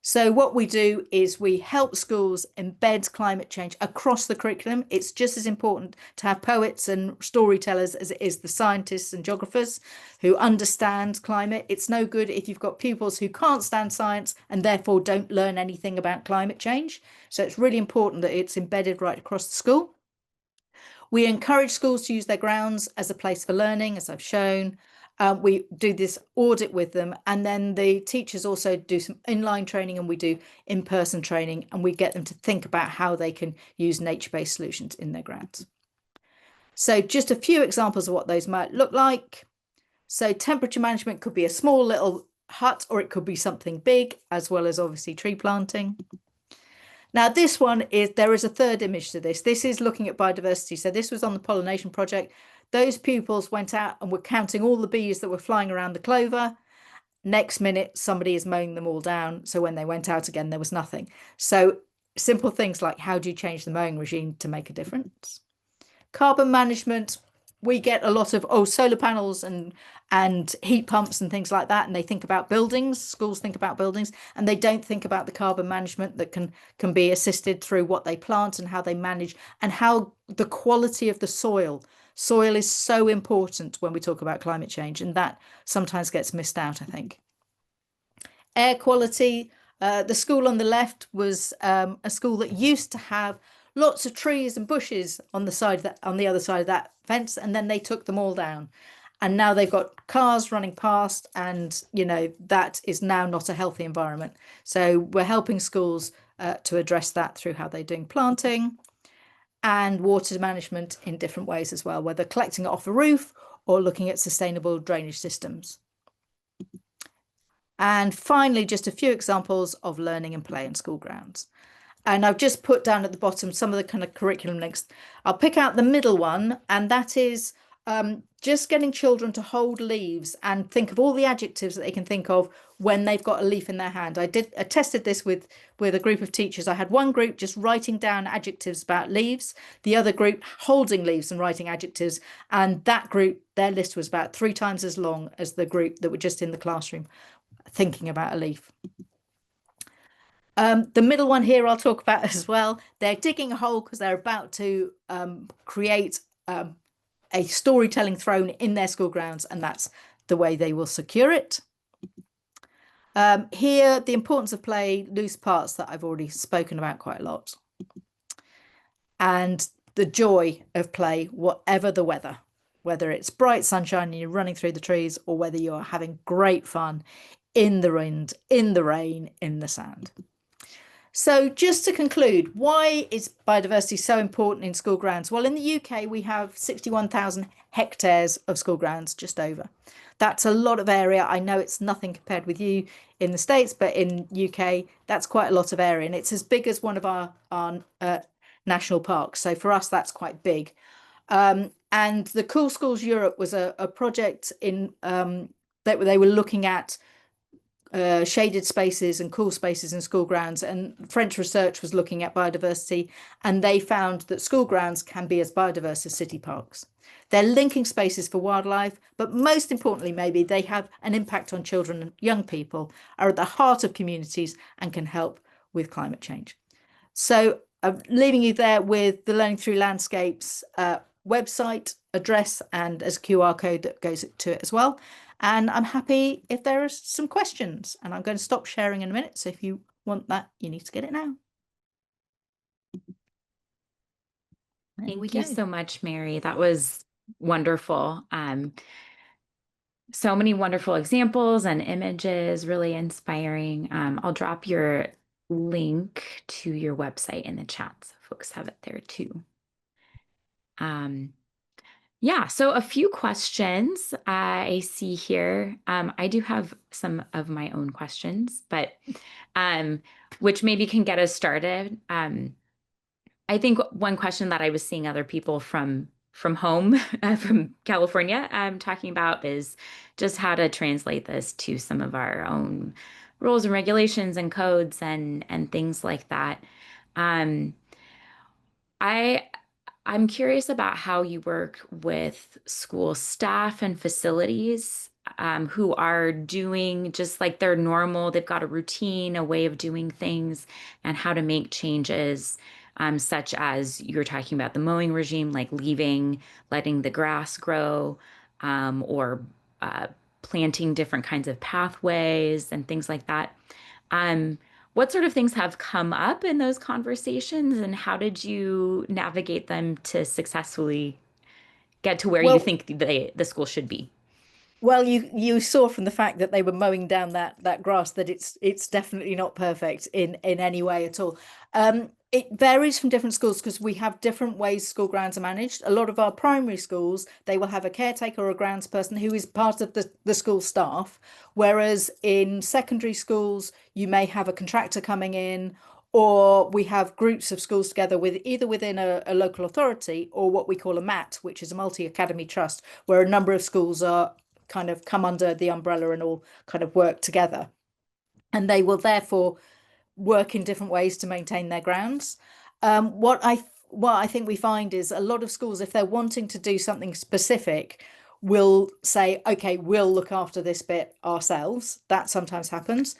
So what we do is we help schools embed climate change across the curriculum. It's just as important to have poets and storytellers as it is the scientists and geographers who understand climate. It's no good if you've got pupils who can't stand science and therefore don't learn anything about climate change. So it's really important that it's embedded right across the school. We encourage schools to use their grounds as a place for learning, as I've shown. We do this audit with them, and then the teachers also do some inline training, and we do in-person training, and we get them to think about how they can use nature-based solutions in their grounds. So just a few examples of what those might look like. So temperature management could be a small little hut, or it could be something big, as well as obviously tree planting. Now, this one is, there is a third image to this. This is looking at biodiversity. So this was on the pollination project. Those pupils went out and were counting all the bees that were flying around the clover. Next minute, somebody is mowing them all down. So when they went out again, there was nothing. So simple things like, how do you change the mowing regime to make a difference? Carbon management, we get a lot of solar panels and heat pumps and things like that, and they think about buildings. Schools think about buildings, and they don't think about the carbon management that can be assisted through what they plant and how they manage, and how the quality of the soil is so important when we talk about climate change, and that sometimes gets missed out, I think. Air quality, the school on the left was a school that used to have lots of trees and bushes on the other side of that fence, and then they took them all down, and now they've got cars running past, and that is now not a healthy environment. So we're helping schools to address that through how they're doing planting and water management in different ways as well, whether collecting it off a roof or looking at sustainable drainage systems. And finally, just a few examples of learning and play in school grounds. And I've just put down at the bottom some of the kind of curriculum links. I'll pick out the middle one, and that is just getting children to hold leaves and think of all the adjectives that they can think of when they've got a leaf in their hand. I tested this with a group of teachers. I had one group just writing down adjectives about leaves, the other group holding leaves and writing adjectives, and that group, their list was about 3 times as long as the group that were just in the classroom thinking about a leaf. The middle one here I'll talk about as well. They're digging a hole because they're about to create a storytelling throne in their school grounds, and that's the way they will secure it. Here, the importance of play, loose parts that I've already spoken about quite a lot. And the joy of play, whatever the weather, whether it's bright sunshine and you're running through the trees, or whether you're having great fun in the wind, in the rain, in the sand. So just to conclude, why is biodiversity so important in school grounds? Well, in the UK, we have 61,000 hectares of school grounds, just over. That's a lot of area. I know it's nothing compared with you in the States, but in UK, that's quite a lot of area. And it's as big as one of our national parks. So for us, that's quite big. And the Cool Schools Europe was a project in that they were looking at shaded spaces and cool spaces in school grounds, and French research was looking at biodiversity, and they found that school grounds can be as biodiverse as city parks. They're linking spaces for wildlife, but most importantly, maybe they have an impact on children and young people, are at the heart of communities, and can help with climate change. So I'm leaving you there with the Learning Through Landscapes website address, and as a QR code that goes to it as well. And I'm happy if there are some questions, and I'm going to stop sharing in a minute. So if you want that, you need to get it now. Thank you so much, Mary. That was wonderful. So many wonderful examples and images, really inspiring. I'll drop your link to your website in the chat so folks have it there too. Yeah, so a few questions I see here. I do have some of my own questions, but which maybe can get us started. I think one question that I was seeing other people from home, from California, talking about is just how to translate this to some of our own rules and regulations and codes and things like that. Um, I I'm curious about how you work with school staff and facilities who are doing just like their normal, they've got a routine, a way of doing things, and how to make changes, such as you're talking about the mowing regime, like letting the grass grow, or uh, planting different kinds of pathways and things like that. Um, what sort of things have come up in those conversations, and how did you navigate them to successfully get to where you Well, think the school should be? Well, you saw from the fact that they were mowing down that grass that it's definitely not perfect in any way at all. It varies from different schools because we have different ways school grounds are managed. A lot of our primary schools, they will have a caretaker or a grounds person who is part of the school staff, whereas in secondary schools, you may have a contractor coming in, or we have groups of schools together with either within a local authority or what we call a MAT, which is a multi-academy trust, where a number of schools are kind of come under the umbrella and all kind of work together. And they will therefore work in different ways to maintain their grounds. What I think we find is a lot of schools, if they're wanting to do something specific, will say, okay, we'll look after this bit ourselves. That sometimes happens.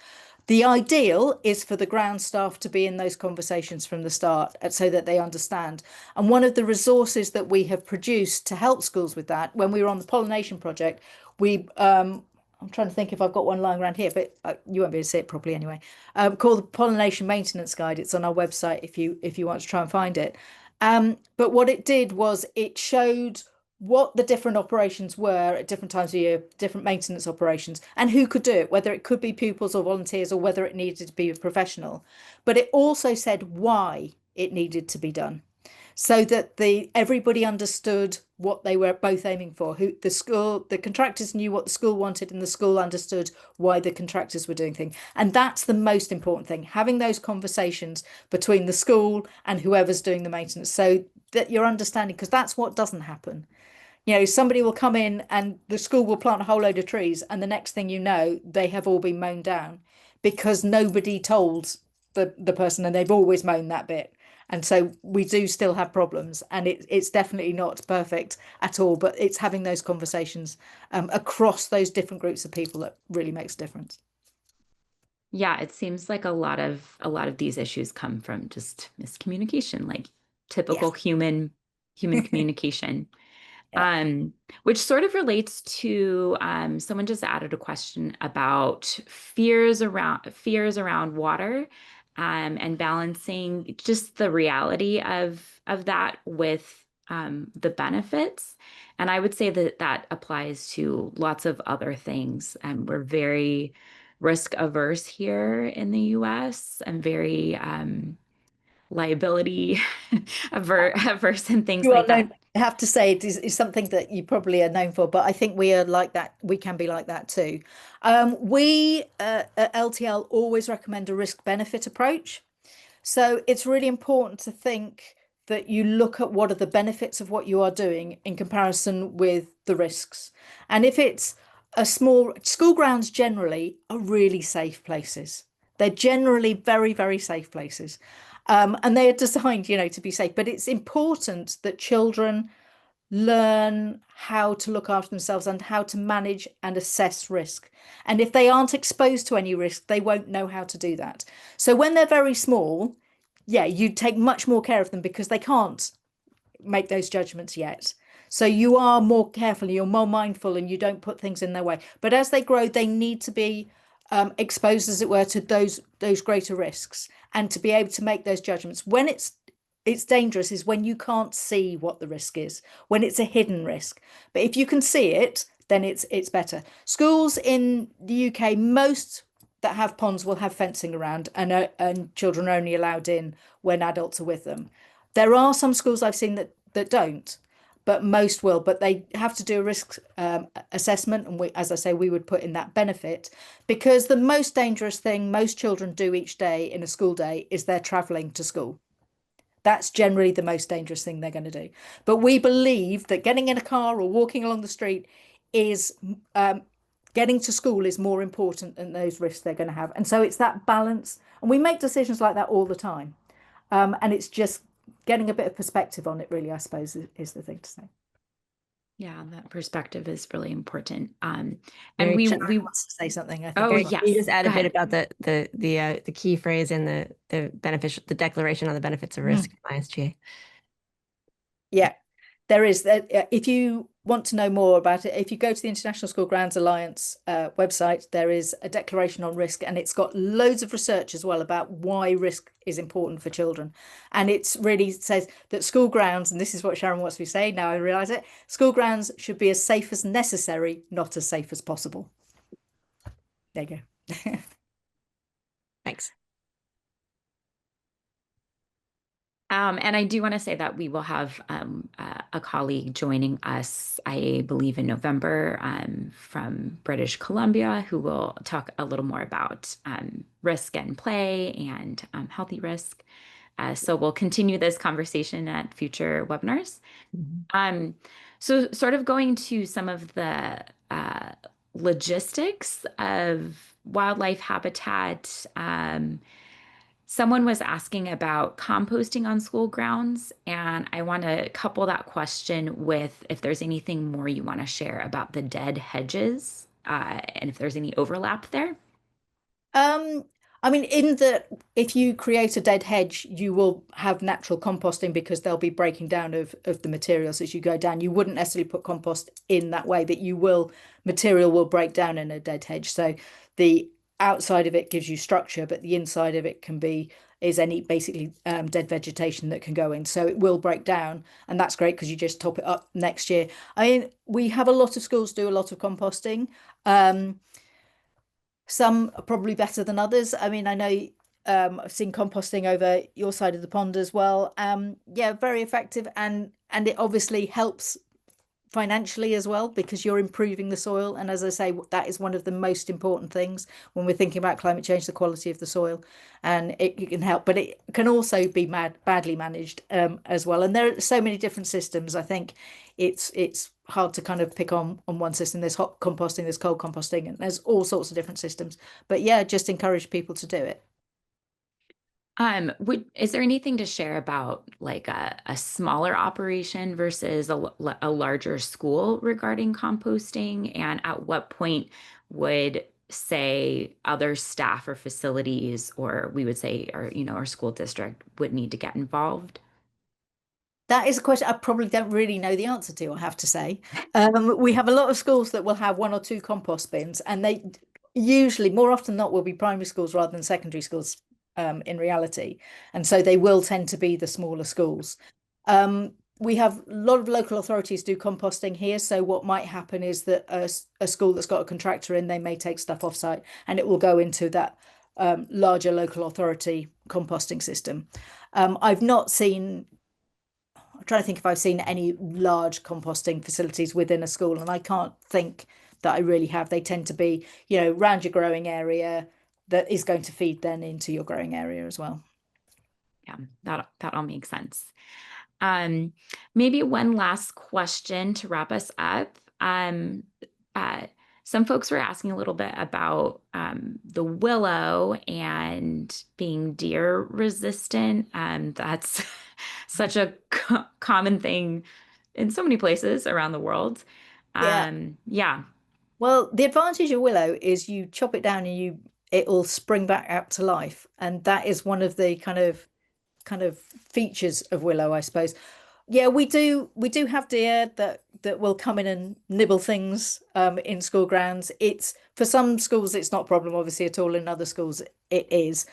The ideal is for the ground staff to be in those conversations from the start so that they understand. And one of the resources that we have produced to help schools with that, when we were on the pollination project, I'm trying to think if I've got one lying around here, but you won't be able to see it properly anyway. Called the Pollination Maintenance Guide. It's on our website if you want to try and find it. But what it did was it showed what the different operations were at different times of year, different maintenance operations, and who could do it, whether it could be pupils or volunteers or whether it needed to be a professional. But it also said why it needed to be done so that the everybody understood what they were both aiming for. Who the contractors knew what the school wanted, and the school understood why the contractors were doing things. And that's the most important thing, having those conversations between the school and whoever's doing the maintenance, so that you're understanding, because that's what doesn't happen. Somebody will come in and the school will plant a whole load of trees, and the next thing you know, they have all been mown down because nobody told the person, and they've always mown that bit. And so we do still have problems, and it's definitely not perfect at all, but it's having those conversations across those different groups of people that really makes a difference. Yeah, it seems like a lot of these issues come from just miscommunication, like typical Yes. human communication. Yeah. Which sort of relates to someone just added a question about fears around water, and balancing just the reality of that with the benefits. And I would say that that applies to lots of other things. We're very risk averse here in the US, and very liability averse and things You are like that. known, I have to say, it is something that you probably are known for, but I think we are like that. We can be like that too. We at LTL always recommend a risk benefit approach. So it's really important to think that you look at what are the benefits of what you are doing in comparison with the risks. And if it's a small school grounds generally are really safe places. They're generally very, very safe places. And they are designed, to be safe. But it's important that children learn how to look after themselves and how to manage and assess risk. And if they aren't exposed to any risk, they won't know how to do that. So when they're very small, yeah, you take much more care of them because they can't make those judgments yet. So you are more careful, you're more mindful, and you don't put things in their way. But as they grow, they need to be exposed, as it were, to those greater risks, and to be able to make those judgments. When it's dangerous is when you can't see what the risk is, when it's a hidden risk. But if you can see it, then it's better. Schools in the UK, most that have ponds will have fencing around, and children are only allowed in when adults are with them. There are some schools I've seen that don't, but most will. But they have to do a risk assessment, and as I say, we would put in that benefit, because the most dangerous thing most children do each day in a school day is they're travelling to school. That's generally the most dangerous thing they're going to do. But we believe that getting in a car or walking along the street is getting to school is more important than those risks they're going to have. And so it's that balance. And we make decisions like that all the time. And it's just getting a bit of perspective on it, really, I suppose, is the thing to say. Yeah, that perspective is really important. And Mary Sharon wants to say something, I think. Oh, Mary, yes. can you just add Go a bit ahead. about the key phrase in the declaration on the benefits of risk in ISGA? Yeah, there is. If you want to know more about it, if you go to the International School Grounds Alliance website, there is a declaration on risk, and it's got loads of research as well about why risk is important for children. And it's really says that school grounds, and this is what Sharon wants me to say, now I realize it, school grounds should be as safe as necessary, not as safe as possible. There you go. Thanks. And I do want to say that we will have a colleague joining us, I believe, in November from British Columbia, who will talk a little more about risk and play and healthy risk. So we'll continue this conversation at future webinars. So sort of going to some of the logistics of wildlife habitat. Someone was asking about composting on school grounds, and I want to couple that question with if there's anything more you want to share about the dead hedges, and if there's any overlap there. I mean, in that if you create a dead hedge, you will have natural composting because they'll be breaking down of the materials as you go down. You wouldn't necessarily put compost in that way, but material will break down in a dead hedge. So the outside of it gives you structure, but the inside of it is any basically dead vegetation that can go in. So it will break down, and that's great because you just top it up next year. I mean, we have a lot of schools do a lot of composting. Some are probably better than others. I mean, I know I've seen composting over your side of the pond as well. Yeah, very effective, and it obviously helps financially as well because you're improving the soil. And as I say, that is one of the most important things when we're thinking about climate change, the quality of the soil, and it can help, but it can also be badly managed as well. And there are so many different systems. I think it's hard to kind of pick on one system. There's hot composting, there's cold composting, and there's all sorts of different systems. But yeah, just encourage people to do it. Is there anything to share about like a smaller operation versus a larger school regarding composting? And at what point would, say, other staff or facilities, or we would say, or our school district would need to get involved? That is a question I probably don't really know the answer to, I have to say. We have a lot of schools that will have one or two compost bins, and they usually, more often than not, will be primary schools rather than secondary schools in reality. And so they will tend to be the smaller schools. We have a lot of local authorities do composting here. So what might happen is that a school that's got a contractor in, they may take stuff off site and it will go into that larger local authority composting system. I've not seen I'm trying to think if I've seen any large composting facilities within a school, and I can't think that I really have. They tend to be, around your growing area that is going to feed then into your growing area as well. Yeah, that all makes sense. Maybe one last question to wrap us up. Some folks were asking a little bit about the willow and being deer resistant. That's such a common thing in so many places around the world. Yeah. Well, the advantage of willow is you chop it down and it'll spring back out to life, and that is one of the kind of features of willow, I suppose. Yeah, we do have deer that will come in and nibble things in school grounds. It's for some schools it's not a problem obviously at all. In other schools it is.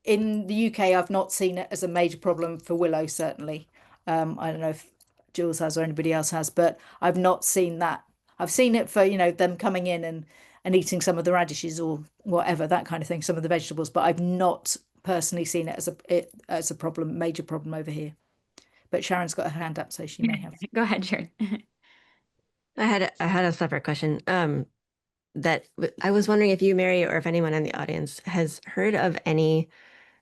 In the UK I've not seen it as a major problem for willow, certainly. I don't know if Jules has or anybody else has, but I've not seen that. I've seen it for, them coming in and eating some of the radishes or whatever, that kind of thing, some of the vegetables, but I've not personally seen it as a major problem over here. But Sharon's got her hand up, so she may have. Go ahead, Sharon. I had a separate question. That I was wondering if you, Mary, or if anyone in the audience has heard of any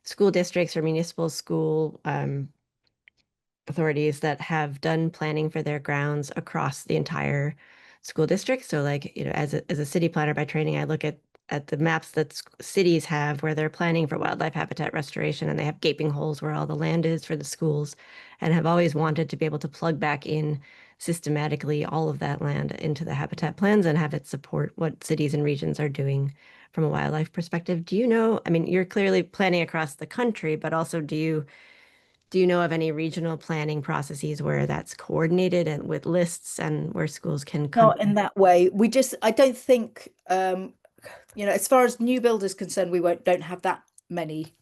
school districts or municipal school authorities that have done planning for their grounds across the entire school districts. So like, as a city planner by training, I look at the maps that cities have where they're planning for wildlife habitat restoration, and they have gaping holes where all the land is for the schools, and have always wanted to be able to plug back in systematically all of that land into the habitat plans and have it support what cities and regions are doing from a wildlife perspective. Do you know, I mean, you're clearly planning across the country, but also do you know of any regional planning processes where that's coordinated and with lists and where schools can come? Not in that way. I don't think, as far as new build is concerned, we don't have that many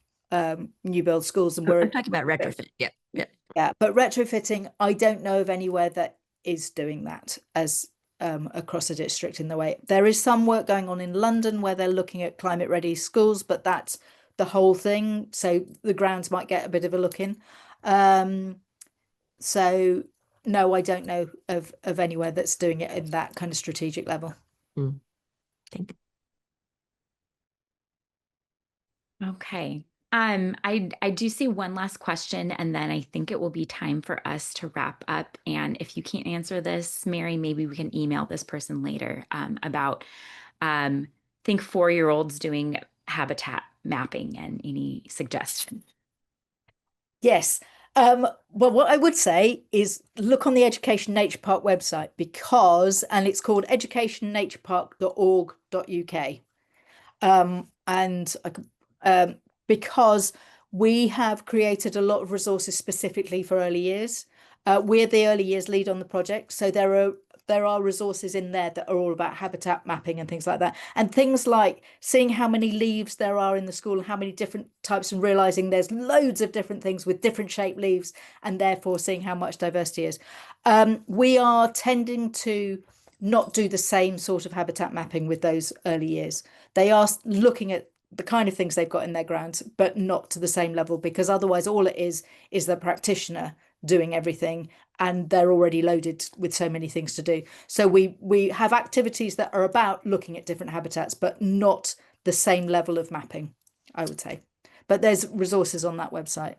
new build schools, and I'm talking about retrofit. Yeah. Yeah. yeah, but retrofitting, I don't know of anywhere that is doing that as across a district in the way. There is some work going on in London where they're looking at climate ready schools, but that's the whole thing. So the grounds might get a bit of a look in. So no, I don't know of anywhere that's doing it in that kind of strategic level. Thank you. Okay. I do see one last question, and then I think it will be time for us to wrap up. And if you can't answer this, Mary, maybe we can email this person later about think 4-year-olds doing habitat mapping and any suggestions. Yes. Well, what I would say is look on the Education Nature Park website and it's called educationnaturepark.org.uk. Because we have created a lot of resources specifically for early years. We're the early years lead on the project, so there are resources in there that are all about habitat mapping and things like that, and things like seeing how many leaves there are in the school, how many different types, and realizing there's loads of different things with different shaped leaves, and therefore seeing how much diversity is. We are tending to not do the same sort of habitat mapping with those early years. They are looking at the kind of things they've got in their grounds, but not to the same level, because otherwise all it is the practitioner doing everything, and they're already loaded with so many things to do. So we have activities that are about looking at different habitats, but not the same level of mapping, I would say. But there's resources on that website,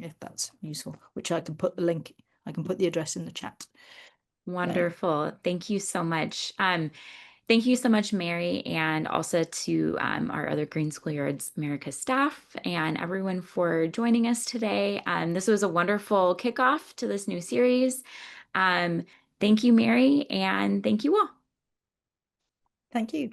if that's useful, which I can put the address in the chat. Wonderful. Thank you so much. Thank you so much, Mary, and also to our other Green Schoolyards America staff and everyone for joining us today. This was a wonderful kickoff to this new series. Thank you, Mary, and thank you all. Thank you.